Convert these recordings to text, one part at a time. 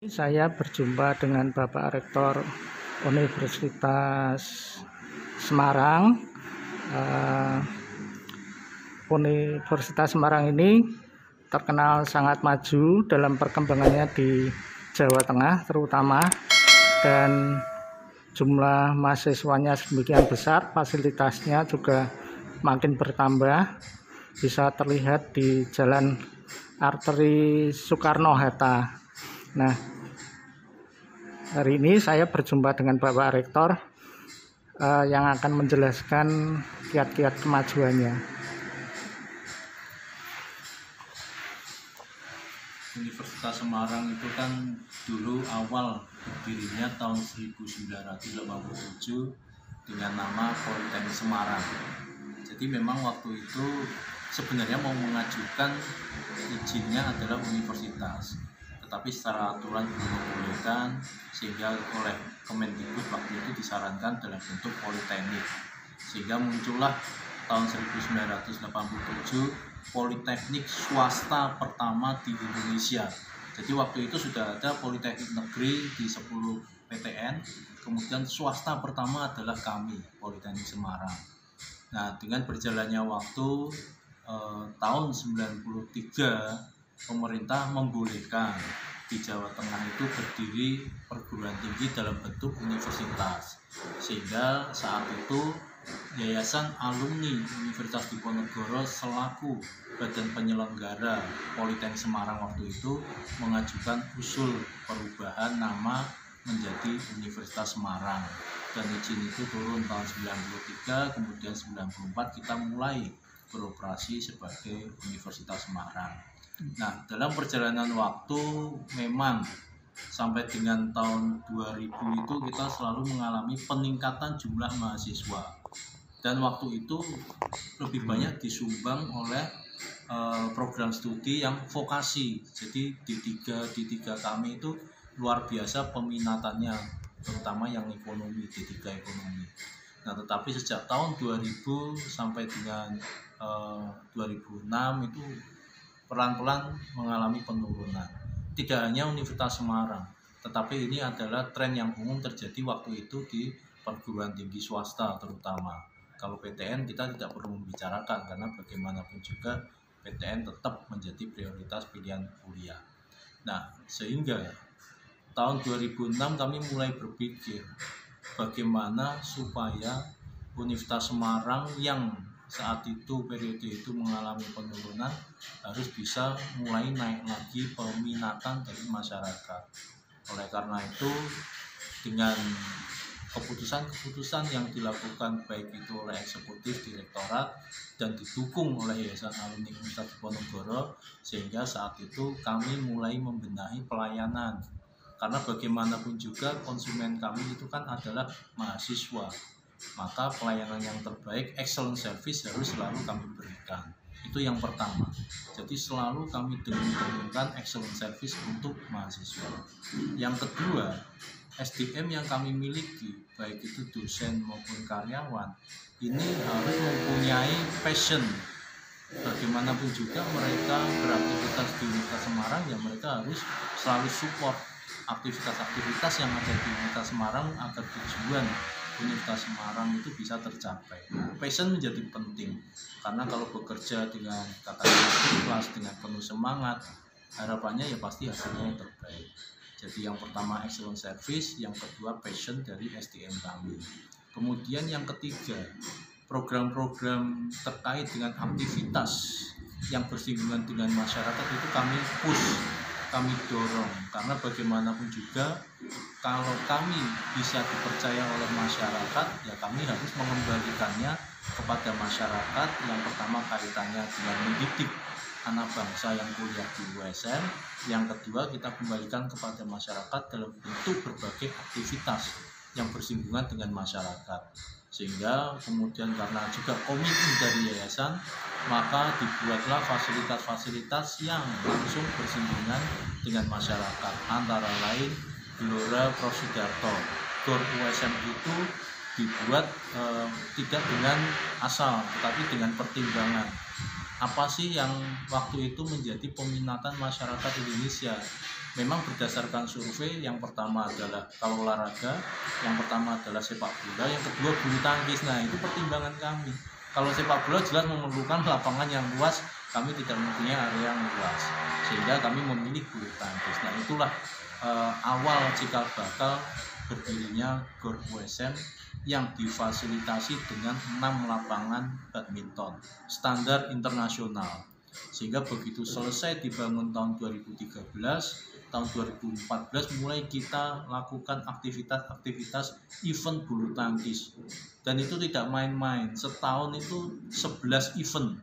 Saya berjumpa dengan Bapak Rektor Universitas Semarang. Universitas Semarang ini terkenal sangat maju dalam perkembangannya di Jawa Tengah terutama, dan jumlah mahasiswanya sedemikian besar, fasilitasnya juga makin bertambah. Bisa terlihat di Jalan Arteri Soekarno-Hatta. Nah, hari ini saya berjumpa dengan Bapak Rektor yang akan menjelaskan kiat-kiat kemajuannya. Universitas Semarang itu kan dulu awal berdirinya tahun 1987 dengan nama Politeknik Semarang. Jadi memang waktu itu sebenarnya mau mengajukan izinnya adalah universitas, tetapi secara aturan belum membolehkan, sehingga oleh Kemendikbud waktu itu disarankan dalam bentuk politeknik, sehingga muncullah tahun 1987 politeknik swasta pertama di Indonesia. Jadi waktu itu sudah ada politeknik negeri di 10 PTN, kemudian swasta pertama adalah kami, Politeknik Semarang. Nah, dengan berjalannya waktu tahun 93 pemerintah membolehkan di Jawa Tengah itu berdiri perguruan tinggi dalam bentuk universitas, sehingga saat itu Yayasan Alumni Universitas Diponegoro selaku badan penyelenggara Politeknik Semarang waktu itu mengajukan usul perubahan nama menjadi Universitas Semarang, dan izin itu turun tahun 93, kemudian 94 kita mulai beroperasi sebagai Universitas Semarang. Nah, dalam perjalanan waktu memang sampai dengan tahun 2000 itu kita selalu mengalami peningkatan jumlah mahasiswa, dan waktu itu lebih banyak disumbang oleh program studi yang vokasi. Jadi di tiga kami itu luar biasa peminatannya, terutama yang ekonomi, D3 ekonomi. Nah, tetapi sejak tahun 2000 sampai dengan 2006 itu pelan-pelan mengalami penurunan. Tidak hanya Universitas Semarang, tetapi ini adalah tren yang umum terjadi waktu itu di perguruan tinggi swasta terutama. Kalau PTN kita tidak perlu membicarakan, karena bagaimanapun juga PTN tetap menjadi prioritas pilihan kuliah. Nah, sehingga tahun 2006 kami mulai berpikir bagaimana supaya Universitas Semarang yang saat itu periode itu mengalami penurunan harus bisa mulai naik lagi peminatan dari masyarakat. Oleh karena itu, dengan keputusan-keputusan yang dilakukan baik itu oleh eksekutif, direktorat, dan didukung oleh Yayasan Alumni Universitas Diponegoro, sehingga saat itu kami mulai membenahi pelayanan, karena bagaimanapun juga konsumen kami itu kan adalah mahasiswa, maka pelayanan yang terbaik, excellent service harus selalu kami berikan. Itu yang pertama. Jadi selalu kami dengungkan excellent service untuk mahasiswa. Yang kedua, SDM yang kami miliki, baik itu dosen maupun karyawan, ini harus mempunyai passion. Bagaimanapun juga mereka beraktivitas di Universitas Semarang, ya mereka harus selalu support aktivitas-aktivitas yang ada di Universitas Semarang agar tujuan Universitas Semarang itu bisa tercapai. Passion menjadi penting, karena kalau bekerja dengan katakanlah ikhlas, dengan penuh semangat, harapannya ya pasti hasilnya yang terbaik. Jadi yang pertama excellent service, yang kedua passion dari SDM kami. Kemudian yang ketiga, program-program terkait dengan aktivitas yang bersinggungan dengan masyarakat itu kami push, kami dorong, karena bagaimanapun juga kalau kami bisa dipercaya oleh masyarakat, ya kami harus mengembalikannya kepada masyarakat. Yang pertama kaitannya dengan mendidik anak bangsa yang kuliah di USM, yang kedua kita kembalikan kepada masyarakat dalam bentuk berbagai aktivitas yang bersinggungan dengan masyarakat, sehingga kemudian karena juga komitmen dari yayasan, maka dibuatlah fasilitas-fasilitas yang langsung bersinggungan dengan masyarakat, antara lain Gelora Prof. Sudarto. GOR USM itu dibuat tidak dengan asal, tetapi dengan pertimbangan. apa sih yang waktu itu menjadi peminatan masyarakat Indonesia. Memang berdasarkan survei, yang pertama adalah kalau olahraga, yang pertama adalah sepak bola, yang kedua bulu tangkis. Nah, itu pertimbangan kami. Kalau sepak bola jelas memerlukan lapangan yang luas, kami tidak mempunyai area yang luas, sehingga kami memilih bulu tangkis. Nah, itulah awal cikal bakal berdirinya GOR USM yang difasilitasi dengan 6 lapangan badminton standar internasional. Sehingga begitu selesai dibangun tahun 2013, tahun 2014 mulai kita lakukan aktivitas event bulu tangkis. Dan itu tidak main-main, setahun itu 11 event.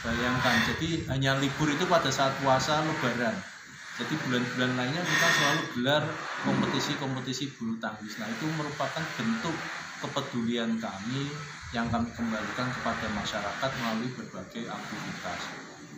Bayangkan, jadi hanya libur itu pada saat puasa, lebaran. Jadi bulan-bulan lainnya kita selalu gelar kompetisi-kompetisi bulu tangkis. Nah, itu merupakan bentuk kepedulian kami yang kami kembalikan kepada masyarakat melalui berbagai aktivitas.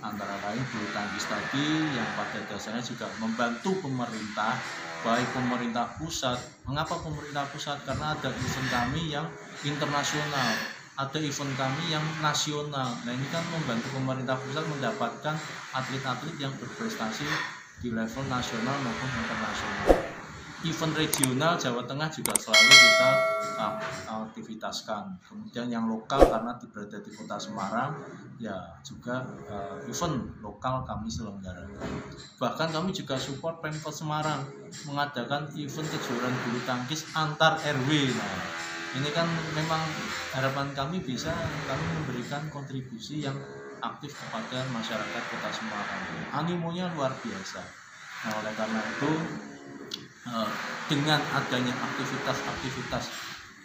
Antara lain bulu tangkis tadi yang pada dasarnya juga membantu pemerintah, baik pemerintah pusat. Mengapa pemerintah pusat? Karena ada event kami yang internasional, ada event kami yang nasional. Nah, ini kan membantu pemerintah pusat mendapatkan atlet-atlet yang berprestasi di level nasional maupun internasional. Event regional Jawa Tengah juga selalu kita aktivitaskan. Kemudian yang lokal karena berada di kota Semarang, ya juga event lokal kami selenggarakan. Bahkan kami juga support Pemkot Semarang mengadakan event kejuaraan bulu tangkis antar RW. Nah, ini kan memang harapan kami bisa kami memberikan kontribusi yang aktif kepada masyarakat kota Semarang. Animonya luar biasa. Nah, oleh karena itu dengan adanya aktivitas-aktivitas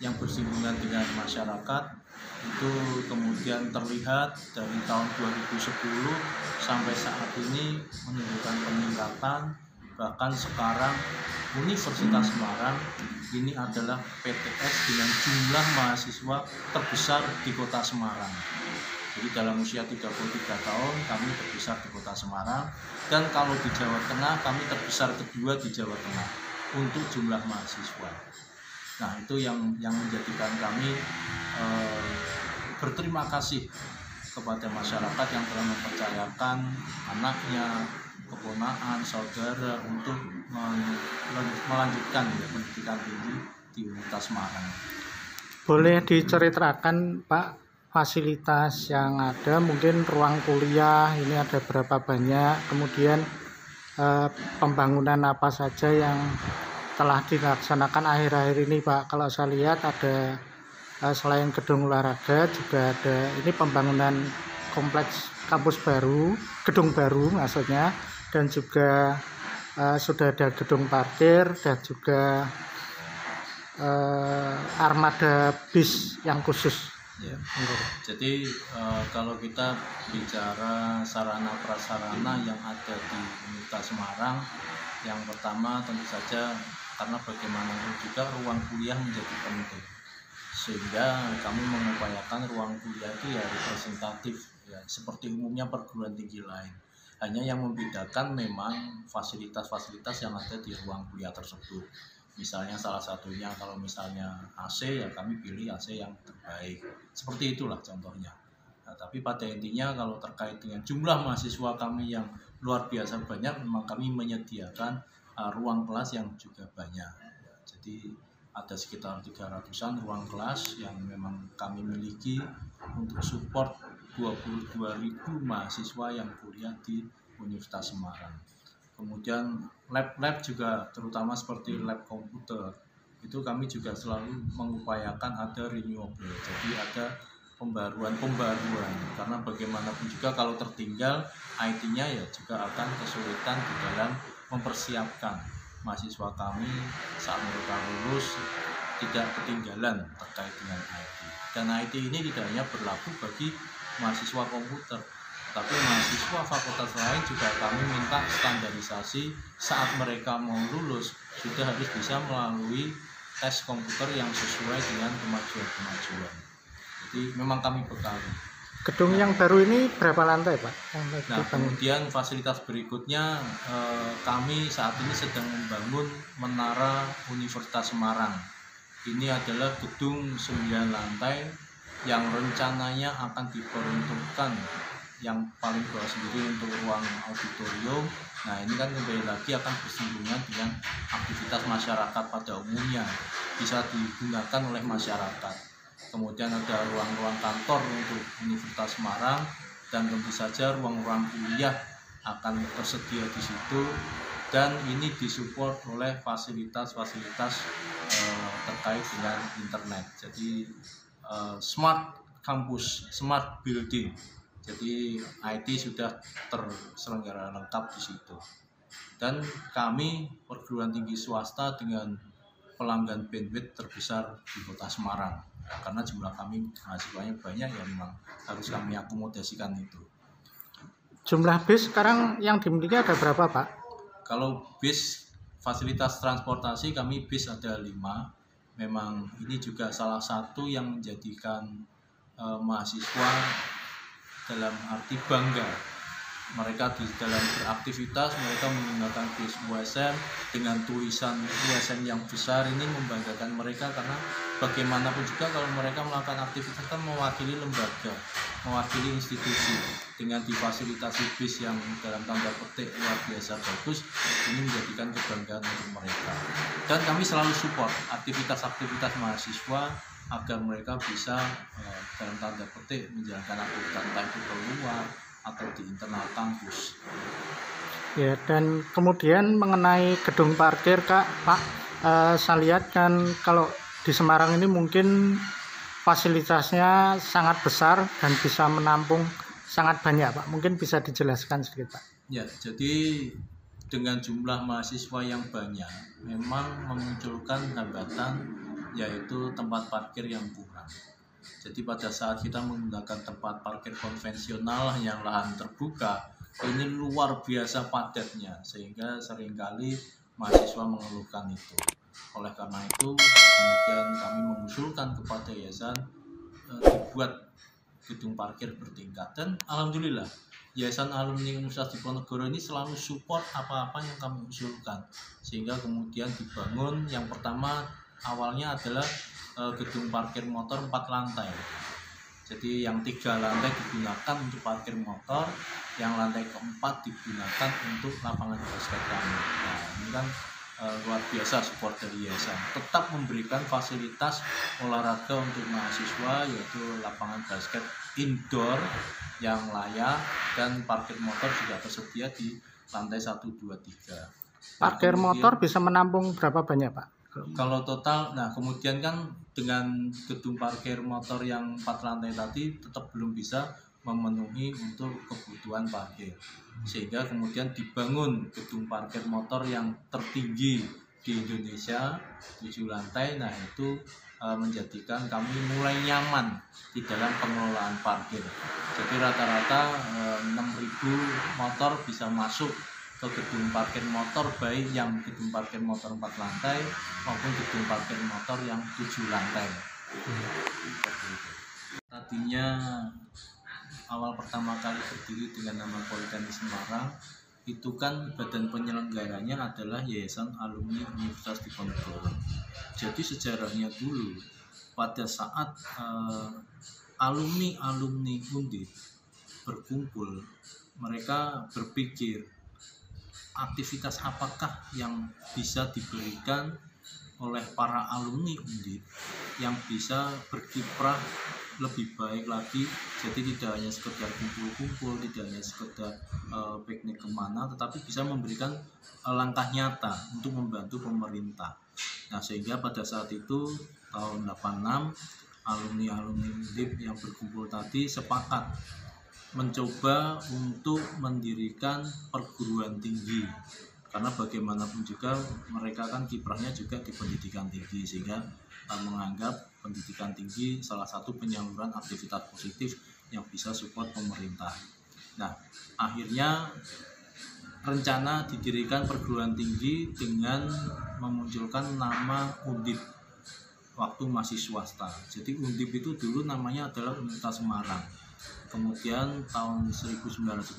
yang bersinggungan dengan masyarakat itu kemudian terlihat dari tahun 2010 sampai saat ini menunjukkan peningkatan. Bahkan sekarang Universitas Semarang ini adalah PTS dengan jumlah mahasiswa terbesar di kota Semarang. Jadi dalam usia 33 tahun kami terbesar di kota Semarang, dan kalau di Jawa Tengah kami terbesar kedua di Jawa Tengah untuk jumlah mahasiswa. Nah, itu yang menjadikan kami berterima kasih kepada masyarakat yang telah mempercayakan anaknya, keponakan, saudara untuk melanjutkan pendidikan tinggi di Universitas Semarang. Boleh diceritakan Pak fasilitas yang ada, mungkin ruang kuliah ini ada berapa banyak, kemudian pembangunan apa saja yang telah dilaksanakan akhir-akhir ini Pak. Kalau saya lihat ada selain gedung olahraga juga ada ini pembangunan kompleks kampus baru, gedung baru maksudnya, dan juga sudah ada gedung parkir dan juga armada bis yang khusus. Ya. Jadi kalau kita bicara sarana prasarana yang ada di Universitas Semarang, yang pertama tentu saja karena bagaimanapun juga ruang kuliah menjadi penting, sehingga kami mengupayakan ruang kuliah itu ya representatif, ya seperti umumnya perguruan tinggi lain. Hanya yang membedakan memang fasilitas-fasilitas yang ada di ruang kuliah tersebut. Misalnya salah satunya kalau misalnya AC, ya kami pilih AC yang terbaik. Seperti itulah contohnya. Nah, tapi pada intinya kalau terkait dengan jumlah mahasiswa kami yang luar biasa banyak, memang kami menyediakan ruang kelas yang juga banyak. Ya, jadi ada sekitar 300-an ruang kelas yang memang kami miliki untuk support 22.000 mahasiswa yang kuliah di Universitas Semarang. Kemudian lab-lab juga terutama seperti lab komputer itu kami juga selalu mengupayakan ada renewable, jadi ada pembaruan karena bagaimanapun juga kalau tertinggal IT-nya ya juga akan kesulitan di dalam mempersiapkan mahasiswa kami saat mereka lulus tidak ketinggalan terkait dengan IT. Dan IT ini tidak hanya berlaku bagi mahasiswa komputer, tapi mahasiswa fakultas lain juga kami minta standarisasi saat mereka mau lulus sudah harus bisa melalui tes komputer yang sesuai dengan kemajuan. Jadi memang kami bekali. Gedung yang baru ini berapa lantai Pak? Nah, kemudian fasilitas berikutnya kami saat ini sedang membangun Menara Universitas Semarang. Ini adalah gedung 9 lantai yang rencananya akan diperuntukkan yang paling bawah sendiri untuk ruang auditorium. Nah ini kan kembali lagi akan bersinggungan dengan aktivitas masyarakat pada umumnya, bisa digunakan oleh masyarakat. Kemudian ada ruang-ruang kantor untuk Universitas Semarang, dan tentu saja ruang-ruang kuliah akan tersedia di situ, dan ini disupport oleh fasilitas-fasilitas terkait dengan internet. Jadi smart campus, smart building. Jadi IT sudah terselenggara lengkap di situ. Dan kami perguruan tinggi swasta dengan pelanggan bandwidth terbesar di Kota Semarang. Karena jumlah kami mahasiswanya banyak, ya memang harus kami akomodasikan itu. Jumlah bis sekarang yang dimiliki ada berapa, Pak? Kalau bis fasilitas transportasi kami bis ada 5. Memang ini juga salah satu yang menjadikan mahasiswa dalam arti bangga. Mereka di dalam beraktivitas mereka menggunakan bis USM dengan tulisan USM yang besar. Ini membanggakan mereka, karena bagaimanapun juga kalau mereka melakukan aktivitas kan mewakili lembaga, mewakili institusi. Dengan difasilitasi bis yang dalam tanda petik luar biasa bagus, ini menjadikan kebanggaan untuk mereka. Dan kami selalu support aktivitas-aktivitas mahasiswa agar mereka bisa dalam tanda petik menjalankan aktivitas entah itu keluar atau di internal kampus. Ya, dan kemudian mengenai gedung parkir, Pak, saya lihat kan kalau di Semarang ini mungkin fasilitasnya sangat besar dan bisa menampung sangat banyak, Pak. Mungkin bisa dijelaskan sedikit, Pak. Ya, jadi dengan jumlah mahasiswa yang banyak memang memunculkan hambatan, yaitu tempat parkir yang kurang. Jadi pada saat kita menggunakan tempat parkir konvensional yang lahan terbuka, ini luar biasa padatnya, sehingga seringkali mahasiswa mengeluhkan itu. Oleh karena itu, kemudian kami mengusulkan kepada yayasan dibuat gedung parkir bertingkat, dan alhamdulillah Yayasan Alumni Universitas Diponegoro ini selalu support apa-apa yang kami usulkan, sehingga kemudian dibangun. Yang pertama awalnya adalah gedung parkir motor 4 lantai. Jadi yang 3 lantai digunakan untuk parkir motor, yang lantai keempat digunakan untuk lapangan basket kami. Nah, ini kan luar biasa support dari yayasan. Tetap memberikan fasilitas olahraga untuk mahasiswa, yaitu lapangan basket indoor yang layak, dan parkir motor juga tersedia di lantai 1, 2, 3. Parkir motor bisa menampung berapa banyak, Pak? Kalau total, nah kemudian kan dengan gedung parkir motor yang 4 lantai tadi tetap belum bisa memenuhi untuk kebutuhan parkir, sehingga kemudian dibangun gedung parkir motor yang tertinggi di Indonesia, 7 lantai. Nah itu menjadikan kami mulai nyaman di dalam pengelolaan parkir. Jadi rata-rata 6.000 motor bisa masuk ke gedung parkir motor, baik yang gedung parkir motor 4 lantai maupun gedung parkir motor yang 7 lantai. Tadinya awal pertama kali berdiri dengan nama Politeknik Semarang, itu kan badan penyelenggaranya adalah Yayasan Alumni Universitas Diponegoro. Jadi sejarahnya dulu pada saat alumni Undip berkumpul, mereka berpikir aktivitas apakah yang bisa diberikan oleh para alumni Undip yang bisa berkiprah lebih baik lagi. Jadi tidak hanya sekedar kumpul-kumpul, tidak hanya sekedar piknik kemana, tetapi bisa memberikan langkah nyata untuk membantu pemerintah. Nah sehingga pada saat itu tahun 86 alumni Undip yang berkumpul tadi sepakat mencoba untuk mendirikan perguruan tinggi, karena bagaimanapun juga mereka kan kiprahnya juga di pendidikan tinggi, sehingga menganggap pendidikan tinggi salah satu penyaluran aktivitas positif yang bisa support pemerintah. Nah akhirnya rencana didirikan perguruan tinggi dengan memunculkan nama Undip waktu masih swasta. Jadi Undip itu dulu namanya adalah Universitas Semarang. Kemudian tahun 1960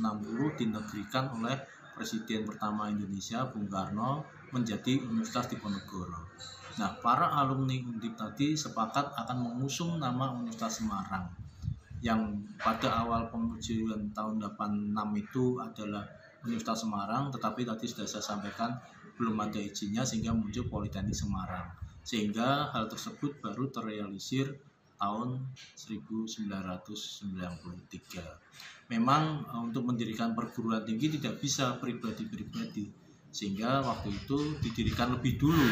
dinegrikan oleh Presiden pertama Indonesia Bung Karno menjadi Universitas Diponegoro. Nah, para alumni Undip tadi sepakat akan mengusung nama Universitas Semarang. yang pada awal pengujian tahun 86 itu adalah Universitas Semarang, tetapi tadi sudah saya sampaikan belum ada izinnya sehingga muncul Politeknik Semarang. Sehingga hal tersebut baru terrealisir tahun 1993. Memang untuk mendirikan perguruan tinggi tidak bisa pribadi-pribadi, sehingga waktu itu didirikan lebih dulu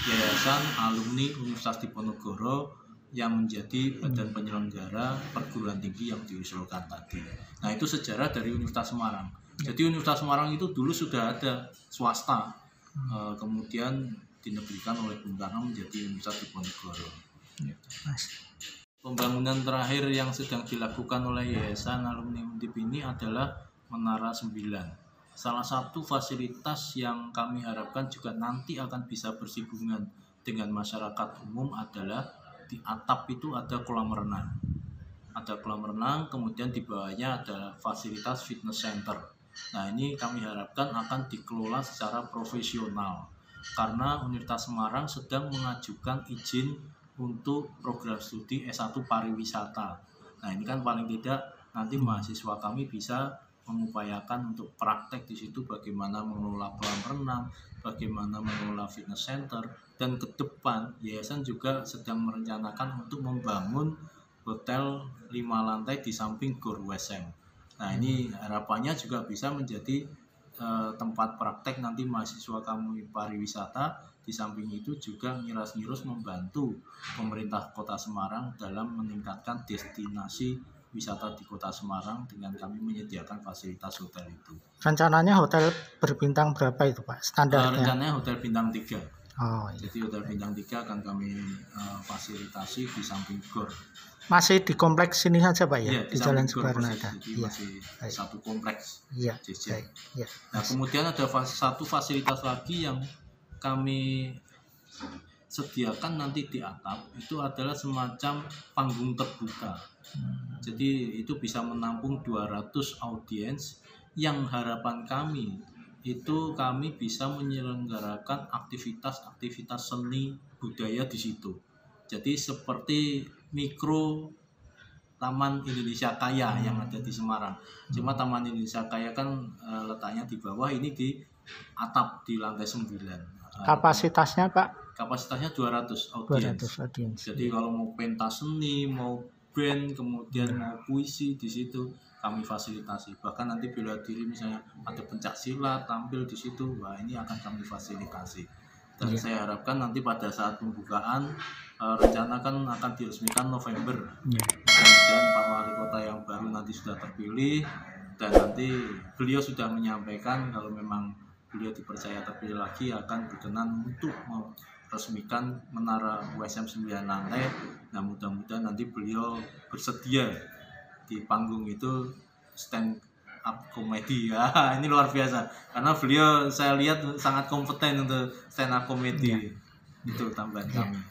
Yayasan Alumni Universitas Diponegoro yang menjadi badan penyelenggara perguruan tinggi yang diusulkan tadi. Nah, itu sejarah dari Universitas Semarang. Jadi Universitas Semarang itu dulu sudah ada swasta, kemudian dinegrikan oleh Bung Karno menjadi Universitas Diponegoro. Pembangunan terakhir yang sedang dilakukan oleh Yayasan Alumni Undip ini adalah Menara 9. Salah satu fasilitas yang kami harapkan juga nanti akan bisa bersinggungan dengan masyarakat umum adalah di atap itu ada kolam renang. Ada kolam renang, kemudian di bawahnya ada fasilitas fitness center. Nah, ini kami harapkan akan dikelola secara profesional karena Universitas Semarang sedang mengajukan izin untuk program studi S1 pariwisata. Nah, ini kan paling tidak nanti mahasiswa kami bisa mengupayakan untuk praktek di situ bagaimana mengelola kolam renang, bagaimana mengelola fitness center, dan ke depan yayasan juga sedang merencanakan untuk membangun hotel 5 lantai di samping Gor Wesem. Nah, ini harapannya juga bisa menjadi tempat praktek nanti mahasiswa kami pariwisata. Di samping itu juga ngiras-ngirus membantu pemerintah Kota Semarang dalam meningkatkan destinasi wisata di Kota Semarang dengan kami menyediakan fasilitas hotel itu. Rencananya hotel berbintang berapa itu Pak standarnya? Rencananya hotel bintang 3. Oh, iya. Jadi hotel bintang 3 akan kami fasilitasi di samping Gor. Masih di kompleks sini saja Pak ya? Iya, di Jalan Soekarno ada. Jadi ya. masih satu kompleks. Iya. Ya. Nah, kemudian ada satu fasilitas lagi yang kami sediakan nanti di atap, itu adalah semacam panggung terbuka. Jadi itu bisa menampung 200 audiens yang harapan kami itu kami bisa menyelenggarakan aktivitas-aktivitas seni budaya di situ. Jadi seperti mikro Taman Indonesia Kaya yang ada di Semarang. Cuma Taman Indonesia Kaya kan letaknya di bawah, ini di atap di lantai 9. Kapasitasnya Pak? Kapasitasnya 200 audiens. Jadi kalau mau pentas seni, mau band, kemudian mau puisi di situ kami fasilitasi. Bahkan nanti bela diri misalnya ada pencak silat tampil di situ, wah ini akan kami fasilitasi. Dan saya harapkan nanti pada saat pembukaan rencana kan akan diresmikan November. Kemudian Pak Wali Kota yang baru nanti sudah terpilih dan nanti beliau sudah menyampaikan kalau memang beliau dipercaya terpilih lagi akan berkenan untuk meresmikan Menara USM 9 lantai. Nah, mudah-mudahan nanti beliau bersedia di panggung itu stand up komedi. Ya, ini luar biasa karena beliau saya lihat sangat kompeten untuk stand up komedi. Itu tambahan kami.